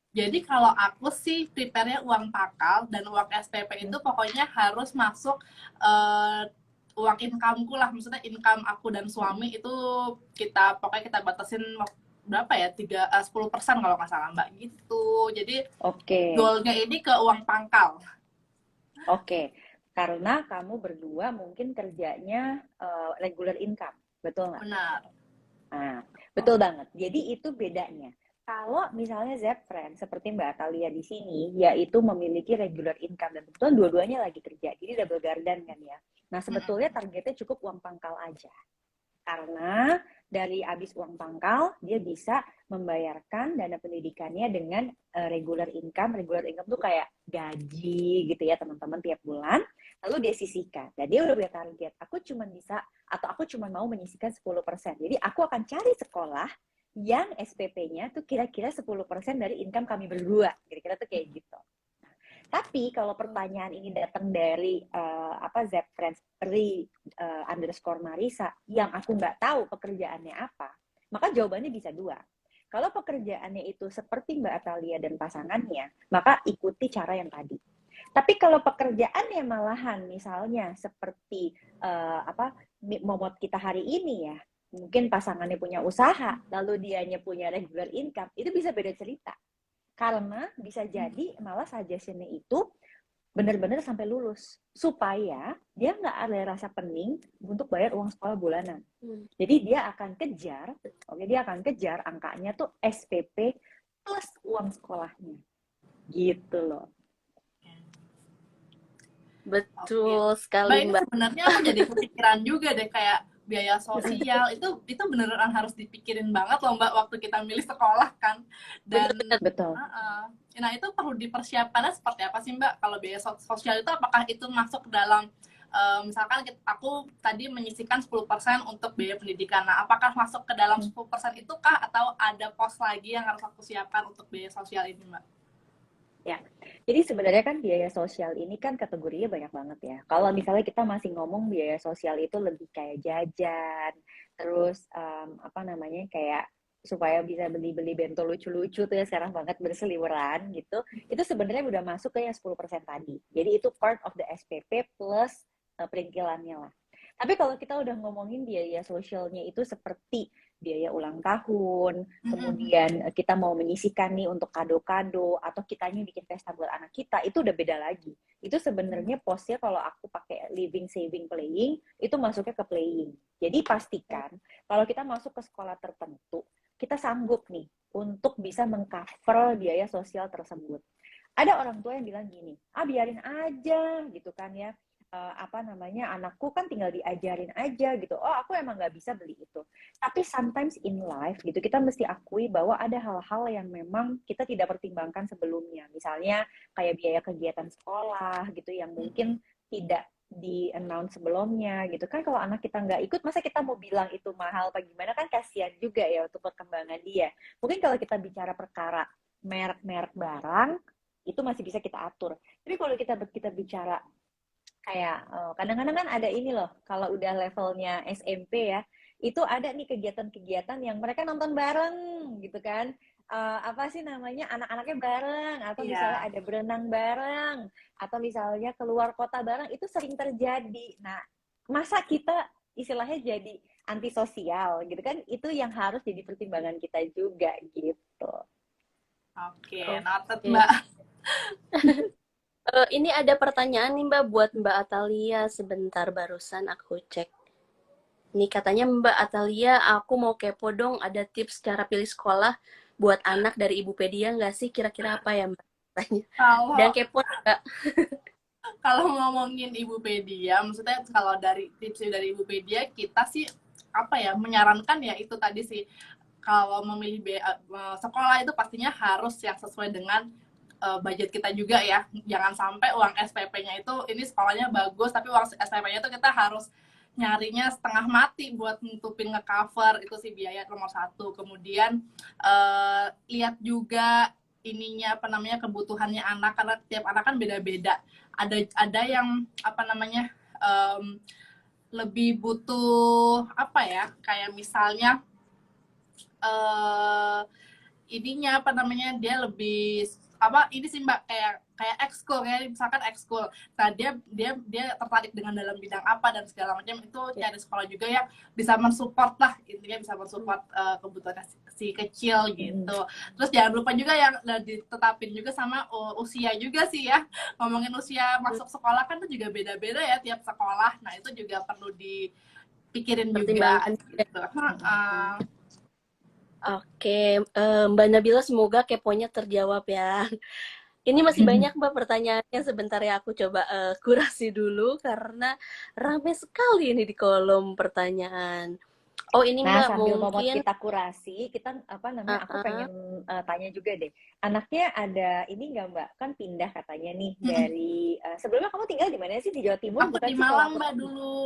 Jadi kalau aku sih prepare-nya uang pakal dan uang SPP Hmm. itu pokoknya harus masuk eh, uang income-ku lah. Maksudnya income aku dan Hmm. suami itu pokoknya kita batasin berapa ya? 10% kalau nggak salah Mbak gitu. Jadi Oke, goalnya ini ke uang pangkal. oke. Karena kamu berdua mungkin kerjanya regular income, betul nggak? Benar. Nah, betul banget. Jadi itu bedanya. Kalau misalnya Zepfriend seperti Mbak Atalia di sini, yaitu memiliki regular income dan kebetulan dua-duanya lagi kerja, jadi double garden kan ya. Nah, sebetulnya targetnya cukup uang pangkal aja. Karena dari habis uang pangkal, dia bisa membayarkan dana pendidikannya dengan regular income. Regular income tuh kayak gaji gitu ya teman-teman tiap bulan. Lalu dia sisihkan. Dan dia udah punya target. Aku cuma bisa atau aku cuma mau menyisihkan 10%. Jadi aku akan cari sekolah yang SPP-nya tuh kira-kira 10% dari income kami berdua. Kira-kira tuh kayak gitu. Tapi kalau pertanyaan ini datang dari Zepfriends underscore Marisa yang aku nggak tahu pekerjaannya apa, maka jawabannya bisa dua. Kalau pekerjaannya itu seperti Mbak Atalia dan pasangannya, maka ikuti cara yang tadi. Tapi kalau pekerjaannya malahan misalnya seperti momot kita hari ini ya, mungkin pasangannya punya usaha, lalu dianya punya regular income, itu bisa beda cerita. Karena bisa jadi malah suggestionnya itu benar-benar sampai lulus supaya dia nggak ada rasa pening untuk bayar uang sekolah bulanan. Jadi dia akan kejar angkanya tuh SPP plus uang sekolahnya, gitu loh. Oke. Betul Mbak, sekali ini Mbak. sebenarnya aku jadi kepikiran juga deh kayak biaya sosial itu beneran harus dipikirin banget loh Mbak waktu kita milih sekolah kan. Dan Bener-bener. Betul. nah itu perlu dipersiapkannya seperti apa sih Mbak kalau biaya sosial itu apakah itu masuk dalam misalkan aku tadi menyisihkan 10% untuk biaya pendidikan. Nah, apakah masuk ke dalam 10% itu kah atau ada pos lagi yang harus aku siapkan untuk biaya sosial ini Mbak? Ya, jadi sebenarnya kan biaya sosial ini kan kategorinya banyak banget ya. Kalau misalnya kita masih ngomong biaya sosial itu lebih kayak jajan, terus apa namanya kayak supaya bisa beli-beli bento lucu-lucu tuh ya sekarang banget berseliweran gitu. Itu sebenarnya udah masuk ke yang 10% tadi. Jadi itu part of the SPP plus perintilannya lah. Tapi kalau kita udah ngomongin biaya sosialnya itu seperti biaya ulang tahun, kemudian kita mau menyisihkan nih untuk kado-kado atau kitanya bikin pesta buat anak kita, itu udah beda lagi. Itu sebenarnya posnya kalau aku pakai living saving playing itu masuknya ke playing. Jadi pastikan kalau kita masuk ke sekolah tertentu kita sanggup nih untuk bisa mengcover biaya sosial tersebut. Ada orang tua yang bilang gini, biarin aja gitu kan ya, anakku kan tinggal diajarin aja gitu. Oh, aku emang nggak bisa beli itu. Tapi sometimes in life gitu kita mesti akui bahwa ada hal-hal yang memang kita tidak pertimbangkan sebelumnya. Misalnya kayak biaya kegiatan sekolah gitu yang mungkin tidak di announce sebelumnya gitu kan. Kalau anak kita nggak ikut masa kita mau bilang itu mahal apa gimana, kan kasihan juga ya untuk perkembangan dia. Mungkin kalau kita bicara perkara merek-merek barang itu masih bisa kita atur. Tapi kalau kita bicara kayak kadang-kadang kan ada ini loh, kalau udah levelnya SMP ya, itu ada nih kegiatan-kegiatan yang mereka nonton bareng gitu kan. Apa sih namanya, anak-anaknya bareng, atau misalnya Iya. ada berenang bareng, atau misalnya keluar kota bareng, itu sering terjadi. Nah, masa kita istilahnya jadi antisosial gitu kan, itu yang harus jadi pertimbangan kita juga gitu. Oke, noted Oke. Mbak. Ini ada pertanyaan nih Mbak buat Mbak Atalia, sebentar barusan aku cek. Ini katanya Mbak Atalia, aku mau kepo dong, ada tips cara pilih sekolah buat anak dari Ibu Pedia nggak sih? Kira-kira apa ya Mbak? Tanya. Dan Kalau kepo Mbak. Kalau ngomongin Ibupedia, maksudnya kalau dari tips dari Ibupedia, kita sih apa ya, menyarankan ya itu tadi sih, kalau memilih sekolah itu pastinya harus yang sesuai dengan budget kita juga ya. Jangan sampai uang SPP-nya itu, ini sekolahnya bagus tapi uang SPP-nya itu kita harus nyarinya setengah mati buat nutupin ngecover, itu sih biaya nomor satu. Kemudian lihat juga ininya apa namanya, kebutuhannya anak, karena tiap anak kan beda-beda. Ada yang apa namanya, lebih butuh apa ya, kayak misalnya ininya apa namanya, dia lebih apa ini sih Mbak, kayak ekskul, kayak misalkan ekskul. Nah, dia tertarik dengan dalam bidang apa dan segala macam, itu cari sekolah juga yang bisa mensupport lah, intinya bisa mensupport kebutuhan si kecil gitu. Terus jangan lupa juga yang ditetapin juga sama usia juga sih ya. Ngomongin usia masuk sekolah kan itu juga beda-beda ya tiap sekolah. Nah, itu juga perlu dipikirin juga Pertimbangkan. gitu. Oke, Mbak Nabila semoga keponya terjawab ya. Ini masih banyak Mbak pertanyaannya, sebentar ya aku coba kurasi dulu karena rame sekali ini di kolom pertanyaan. Oh ini Nah, Mbak sambil momot mungkin kita kurasi, kita apa namanya? Aku pengen tanya juga deh. Anaknya ada ini nggak Mbak? Kan pindah katanya nih dari sebelumnya kamu tinggal di mana sih? Di Jawa Timur Aku bukan di sih kalau Malang aku Mbak tahu? dulu.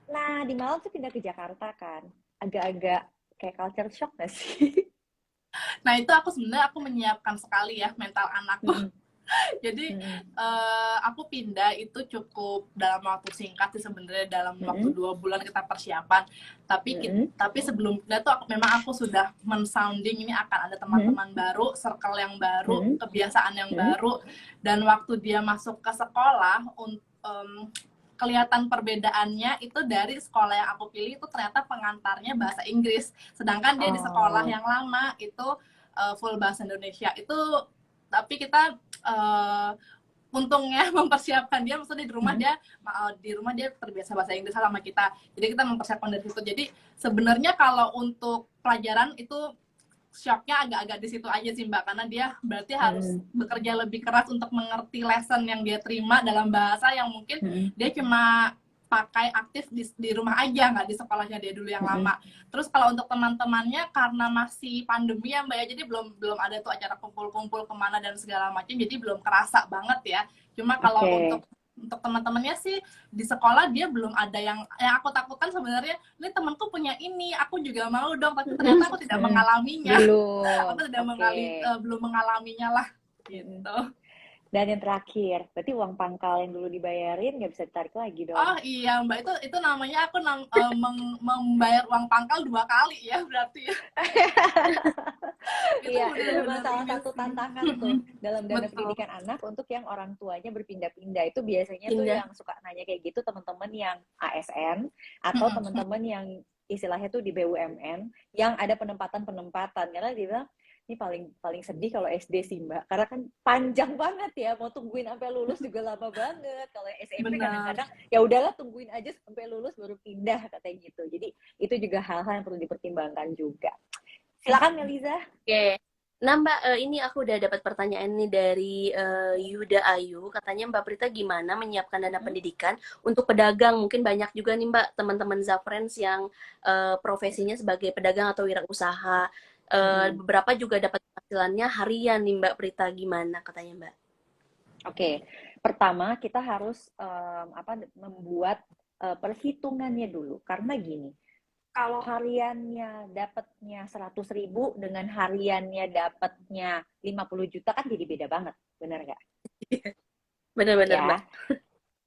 Nah, di Malang tuh pindah ke Jakarta kan. Agak-agak kayak culture shock nggak sih? Nah, itu aku sebenarnya aku menyiapkan sekali ya mental anakku. Mm-mm, Jadi mm-mm, aku pindah itu cukup dalam waktu singkat sih sebenarnya, dalam waktu mm-mm, 2 bulan kita persiapan. mm-mm, Tapi sebelum pindah tuh memang aku sudah mensounding ini akan ada mm-mm, teman-teman baru, circle yang baru, mm-mm, kebiasaan yang mm-mm, baru, dan waktu dia masuk ke sekolah, kelihatan perbedaannya itu dari sekolah yang aku pilih itu ternyata pengantarnya bahasa Inggris, sedangkan dia di sekolah oh, yang lama itu full bahasa Indonesia. Itu tapi kita untungnya mempersiapkan dia, maksudnya mm-mm, di rumah dia terbiasa bahasa Inggris sama kita, jadi kita mempersiapkan dari situ. Jadi sebenarnya kalau untuk pelajaran itu shocknya agak-agak di situ aja sih Mbak, karena dia berarti harus mm-mm, bekerja lebih keras untuk mengerti lesson yang dia terima dalam bahasa yang mungkin mm-mm, dia cuma pakai aktif di rumah aja, nggak di sekolahnya dia dulu yang mm-mm, lama. Terus kalau untuk teman-temannya, karena masih pandemi ya Mbak ya, jadi belum belum ada tuh acara kumpul-kumpul kemana dan segala macam, jadi belum kerasa banget ya. Cuma kalau oke. untuk teman-temannya sih di sekolah dia belum ada yang aku takutkan sebenarnya, ini temanku punya ini, aku juga mau dong, tapi ternyata aku tidak Mm-mm. mengalaminya. Belum, Aku tidak oke. belum mengalaminya lah Mm-mm. gitu. Dan yang terakhir, berarti uang pangkal yang dulu dibayarin nggak bisa ditarik lagi Oh dong. iya Mbak, itu namanya aku membayar uang pangkal 2 kali ya berarti ya. Itu Iya, itu memang benar-benar salah ini satu sih. tantangan tuh dalam dana Betul. pendidikan anak untuk yang orang tuanya berpindah-pindah. Itu biasanya tuh pindah. yang suka nanya kayak gitu teman-teman yang ASN atau teman-teman yang istilahnya tuh di BUMN yang ada penempatan-penempatan. Karena dia bilang, ini paling paling sedih kalau SD sih Mbak, karena kan panjang banget ya, mau tungguin sampai lulus juga lama banget. Kalau SMP Benar. kadang-kadang ya udahlah tungguin aja sampai lulus baru pindah katanya gitu. Jadi itu juga hal-hal yang perlu dipertimbangkan juga. Silakan Meliza. Oke. Nah Mbak, ini aku udah dapat pertanyaan nih dari Yuda Ayu. Katanya Mbak Prita gimana menyiapkan dana pendidikan untuk pedagang? Mungkin banyak juga nih Mbak teman-teman Zafriends yang profesinya sebagai pedagang atau wirausaha. Beberapa juga dapat penghasilannya harian nih Mbak Prita. Gimana katanya Mbak? Oke, pertama kita harus membuat perhitungannya dulu. Karena gini, kalau hariannya dapatnya 100.000 dengan hariannya dapatnya 50 juta kan jadi beda banget, benar nggak? Benar-benar Mbak. Ya,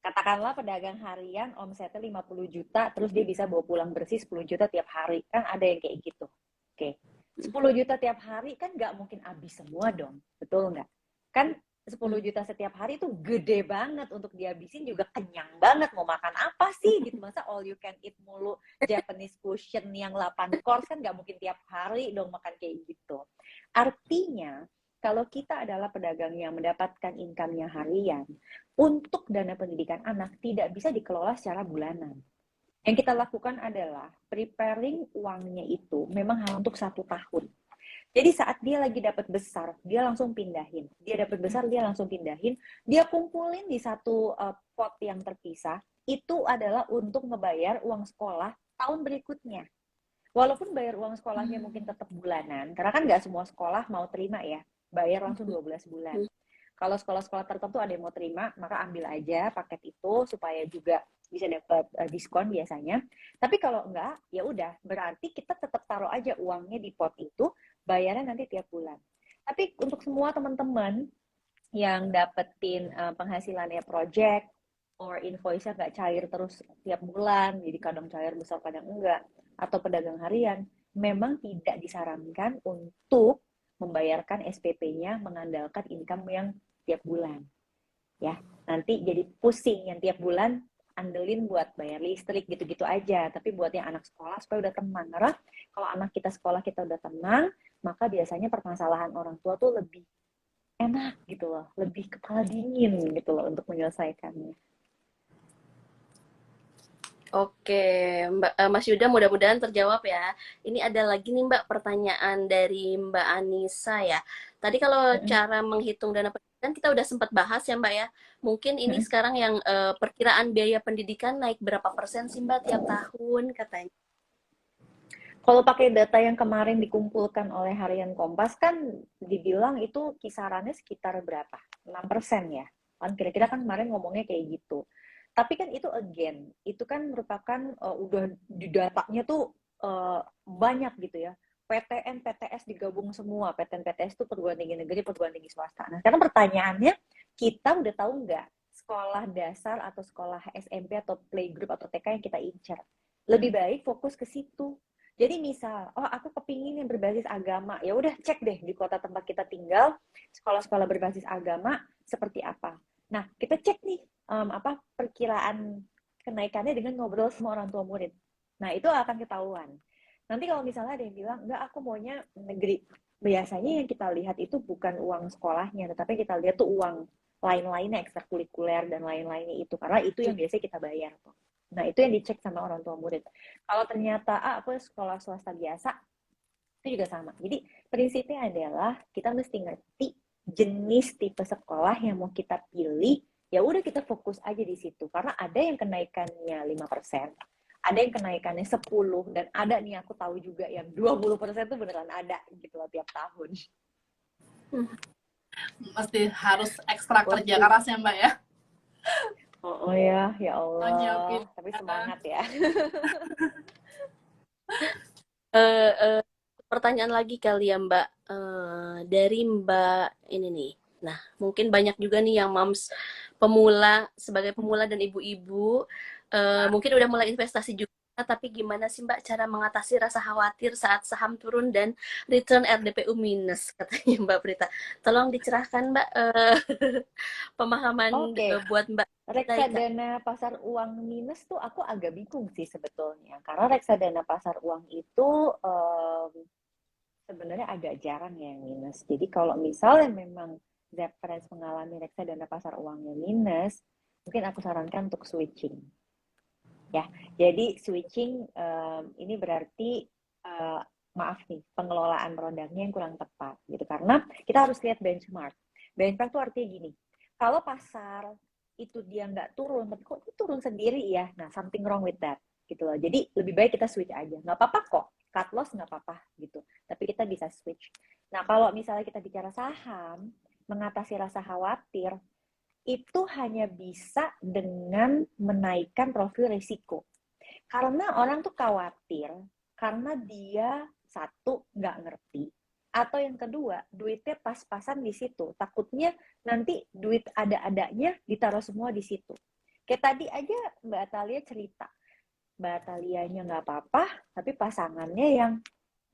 katakanlah pedagang harian omsetnya 50 juta, terus dia bisa bawa pulang bersih 10 juta tiap hari. Kan ada yang kayak gitu. Oke, 10 juta tiap hari kan nggak mungkin habis semua dong, betul nggak? Kan 10 juta setiap hari itu gede banget untuk dihabisin, juga kenyang banget, mau makan apa sih gitu, masa all you can eat mulu Japanese fusion yang 8 course, kan nggak mungkin tiap hari dong makan kayak gitu. Artinya kalau kita adalah pedagang yang mendapatkan income-nya harian, untuk dana pendidikan anak tidak bisa dikelola secara bulanan. Yang kita lakukan adalah preparing uangnya itu memang hanya untuk 1 tahun. Jadi saat dia lagi dapat besar, dia langsung pindahin. Dia dapat besar, dia langsung pindahin. Dia kumpulin di satu pot yang terpisah. Itu adalah untuk ngebayar uang sekolah tahun berikutnya. Walaupun bayar uang sekolahnya mungkin tetap bulanan, karena kan nggak semua sekolah mau terima ya, bayar langsung 12 bulan. Kalau sekolah-sekolah tertentu ada yang mau terima, maka ambil aja paket itu supaya juga bisa dapat diskon biasanya. Tapi kalau enggak, ya udah, berarti kita tetap taruh aja uangnya di pot itu, bayarnya nanti tiap bulan. Tapi untuk semua teman-teman yang dapetin penghasilannya project or invoice-nya nggak cair terus tiap bulan, jadi kadang cair besar kadang enggak, atau pedagang harian, memang tidak disarankan untuk membayarkan SPP-nya mengandalkan income yang tiap bulan. Ya, nanti jadi pusing yang tiap bulan andelin buat bayar listrik gitu-gitu aja. Tapi buat yang anak sekolah supaya udah tenang. Karena kalau anak kita sekolah kita udah tenang, maka biasanya permasalahan orang tua tuh lebih enak gitu loh, lebih kepala dingin gitu loh untuk menyelesaikannya. Oke, Mbak Mas Yuda mudah-mudahan terjawab ya. Ini ada lagi nih Mbak pertanyaan dari Mbak Anissa ya. Tadi kalau Mm-mm. cara menghitung dana pendidikan kita udah sempat bahas ya Mbak ya. Mungkin ini Mm-mm. sekarang yang perkiraan biaya pendidikan naik berapa persen sih Mbak tiap tahun katanya. Kalau pakai data yang kemarin dikumpulkan oleh Harian Kompas kan dibilang itu kisarannya sekitar berapa? 6% ya. Kan kira-kira kan kemarin ngomongnya kayak gitu. Tapi kan itu again, itu kan merupakan udah di datanya tuh banyak gitu ya. PTN, PTS digabung semua. PTN, PTS itu perguruan tinggi negeri, perguruan tinggi swasta. Nah, sekarang pertanyaannya, kita udah tahu nggak sekolah dasar atau sekolah SMP atau playgroup atau TK yang kita incar? Lebih baik fokus ke situ. Jadi misal, oh aku kepingin yang berbasis agama, ya udah cek deh di kota tempat kita tinggal, sekolah-sekolah berbasis agama seperti apa. Nah, kita cek nih apa perkiraan kenaikannya dengan ngobrol sama orang tua murid. Nah, itu akan ketahuan. Nanti kalau misalnya ada yang bilang, enggak aku maunya negeri. Biasanya yang kita lihat itu bukan uang sekolahnya, tetapi kita lihat tuh uang lain-lainnya, ekstrakurikuler dan lain-lainnya itu. Karena itu yang biasanya kita bayar tuh. Nah, itu yang dicek sama orang tua murid. Kalau ternyata aku sekolah swasta biasa, itu juga sama. Jadi prinsipnya adalah kita mesti ngerti jenis tipe sekolah yang mau kita pilih. Ya udah kita fokus aja di situ. Karena ada yang kenaikannya 5%, ada yang kenaikannya 10, dan ada nih aku tahu juga yang 20% tuh beneran ada gitu loh tiap tahun. Mesti harus ekstra kerja keras ya Mbak ya. Oh ya, ya Nyiapin. Allah. Tapi semangat ya. Eh, eh, Pertanyaan lagi kali ya Mbak. Dari Mbak ini nih. Nah, mungkin banyak juga nih yang moms pemula, sebagai pemula dan ibu-ibu, mungkin udah mulai investasi juga, tapi gimana sih Mbak cara mengatasi rasa khawatir saat saham turun dan return RDPU minus, katanya Mbak Prita. Tolong dicerahkan Mbak pemahaman Oke, buat Mbak dari Kak. reksadana pasar uang minus tuh aku agak bingung sih sebetulnya. Karena reksadana pasar uang itu sebenarnya agak jarang ya yang minus. Jadi kalau misalnya memang reference mengalami reksadana pasar uangnya minus, mungkin aku sarankan untuk switching. Ya, jadi switching ini berarti maaf nih, pengelolaan produknya yang kurang tepat gitu. Karena kita harus lihat benchmark. Benchmark tuh artinya gini, kalau pasar itu dia nggak turun, tapi kok itu turun sendiri ya, nah something wrong with that gitu loh. Jadi lebih baik kita switch aja, nggak apa-apa kok, cut loss nggak apa-apa gitu. Tapi kita bisa switch. Nah kalau misalnya kita bicara saham, mengatasi rasa khawatir, itu hanya bisa dengan menaikkan profil risiko. Karena orang tuh khawatir, karena dia satu nggak ngerti, atau yang kedua duitnya pas-pasan di situ. Takutnya nanti duit ada-adanya ditaruh semua di situ. Kayak tadi aja Mbak Atalia cerita, Mbak Atalianya nggak apa-apa, tapi pasangannya yang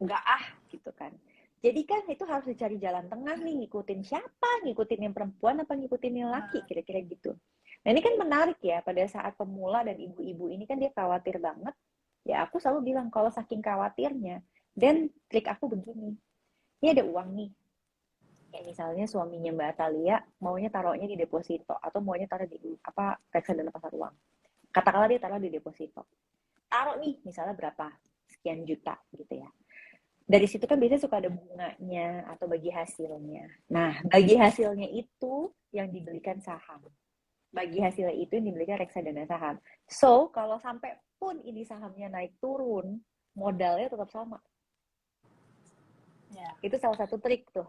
nggak gitu kan. Jadi kan itu harus dicari jalan tengah nih, ngikutin siapa, ngikutin yang perempuan apa ngikutin yang laki, kira-kira gitu. Nah ini kan menarik ya, pada saat pemula dan ibu-ibu ini kan dia khawatir banget. Ya aku selalu bilang, kalau saking khawatirnya, dan trik aku begini, ini ada uang nih, kayak misalnya suaminya Mbak Atalia maunya taruhnya di deposito, atau maunya taruh di apa reksadana pasar uang. Katakanlah dia taruh di deposito. Taruh nih, misalnya berapa, sekian juta gitu ya. Dari situ kan biasanya suka ada bunganya atau bagi hasilnya. Nah, bagi hasilnya itu yang dibelikan saham. Bagi hasilnya itu yang dibelikan reksadana saham. So, kalau sampai pun ini sahamnya naik turun, modalnya tetap sama. Ya. Itu salah satu trik tuh.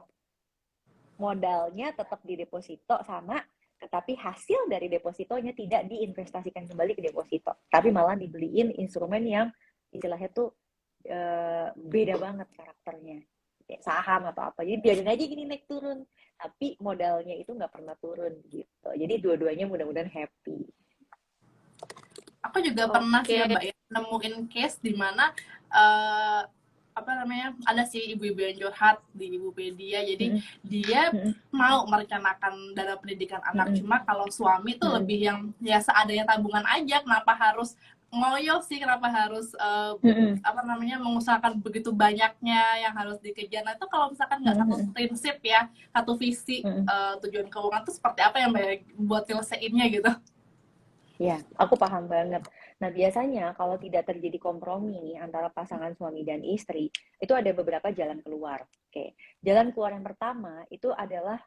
Modalnya tetap di deposito sama, tetapi hasil dari depositonya tidak diinvestasikan kembali ke deposito, tapi malah dibeliin instrumen yang istilahnya tuh beda banget karakternya, kayak saham atau apa. Jadi biarin aja gini naik turun, tapi modalnya itu nggak pernah turun gitu. Jadi dua-duanya mudah-mudahan happy. Aku juga pernah sih ya Oke. Mbak ya, nemuin case di mana apa namanya, ada sih ibu-ibu yang curhat di Ibupedia. Jadi dia mau merencanakan dana pendidikan anak, cuma kalau suami tuh lebih yang ya seadanya tabungan aja. Kenapa harus ngoyo sih, kenapa harus apa namanya, mengusahakan begitu banyaknya yang harus dikejar. Nah itu kalau misalkan nggak satu prinsip ya, satu visi tujuan keuangan tuh seperti apa yang Mbak buat nyelesainnya gitu. Ya, aku paham banget. Nah, biasanya kalau tidak terjadi kompromi nih antara pasangan suami dan istri, itu ada beberapa jalan keluar. Oke, jalan keluar yang pertama itu adalah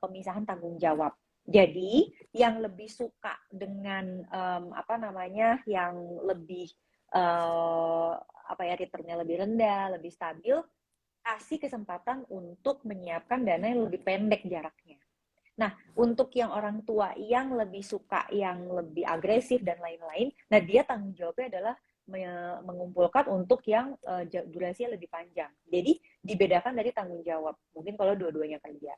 pemisahan tanggung jawab. Jadi, yang lebih suka dengan apa namanya, yang lebih apa ya, returnnya lebih rendah, lebih stabil, kasih kesempatan untuk menyiapkan dana yang lebih pendek jaraknya. Nah, untuk yang orang tua yang lebih suka, yang lebih agresif dan lain-lain, nah dia tanggung jawabnya adalah mengumpulkan untuk yang durasinya lebih panjang. Jadi dibedakan dari tanggung jawab. Mungkin kalau dua-duanya kerja.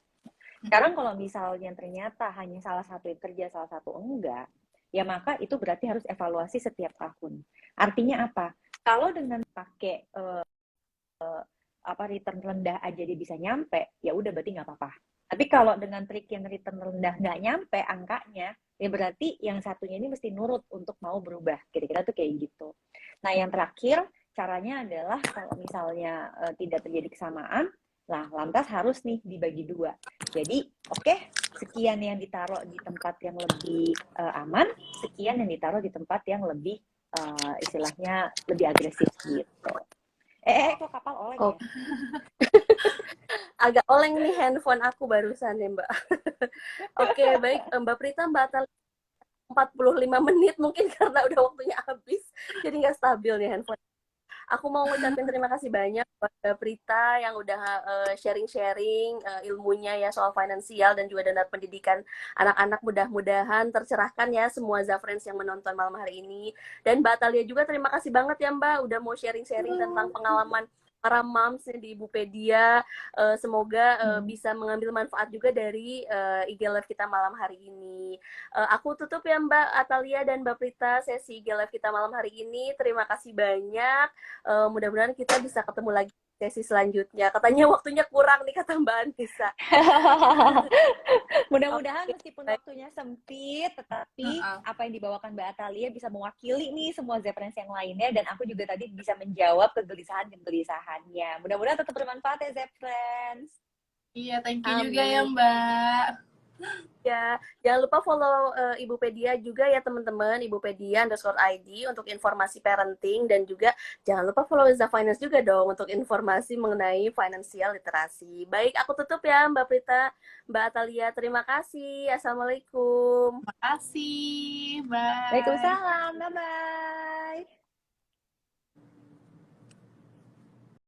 Sekarang kalau misalnya ternyata hanya salah satu yang kerja, salah satu enggak, ya maka itu berarti harus evaluasi setiap tahun. Artinya apa? Kalau dengan pakai apa return rendah aja dia bisa nyampe, ya udah berarti nggak apa-apa. Tapi kalau dengan trik yang return rendah nggak nyampe angkanya, ya berarti yang satunya ini mesti nurut untuk mau berubah. Kira-kira tuh kayak gitu. Nah, yang terakhir, caranya adalah kalau misalnya tidak terjadi kesamaan, lah lantas harus nih dibagi dua. Jadi, oke, sekian yang ditaruh di tempat yang lebih aman, sekian yang ditaruh di tempat yang lebih istilahnya lebih agresif gitu. Kok kapal oleng ya? Agak oleng nih handphone aku barusan ya Mbak. Oke, baik Mbak Prita, Mbak Atal 45 menit mungkin karena udah waktunya habis. Jadi nggak stabil nih handphone. Aku mau ngucapin terima kasih banyak buat Mbak Prita yang udah sharing-sharing ilmunya ya soal finansial dan juga dana pendidikan anak-anak. Mudah-mudahan tercerahkan ya semua Zafriends yang menonton malam hari ini. Dan Mbak Atalia juga terima kasih banget ya Mbak udah mau sharing-sharing tentang pengalaman para moms di Ibupedia. Semoga bisa mengambil manfaat juga dari IG Live kita malam hari ini. Aku tutup ya Mbak Atalia dan Mbak Prita sesi IG Live kita malam hari ini. Terima kasih banyak. Mudah-mudahan kita bisa ketemu lagi sesi selanjutnya. Katanya waktunya kurang nih kata Mbak Anissa. Mudah-mudahan meskipun waktunya sempit, tetapi apa yang dibawakan Mbak Atalia bisa mewakili nih semua Zefriends yang lainnya, dan aku juga tadi bisa menjawab kegelisahan-kegelisahannya. Mudah-mudahan tetap bermanfaat ya Zefriends. Iya, thank you juga ya Mbak. Ya, jangan lupa follow Ibupedia juga ya teman-teman, Ibupedia_ID untuk informasi parenting, dan juga jangan lupa follow Insta Finance juga dong untuk informasi mengenai financial literasi. Baik, aku tutup ya Mbak Prita, Mbak Atalia, terima kasih. Assalamualaikum. Terima kasih, bye. Waalaikumsalam, bye-bye.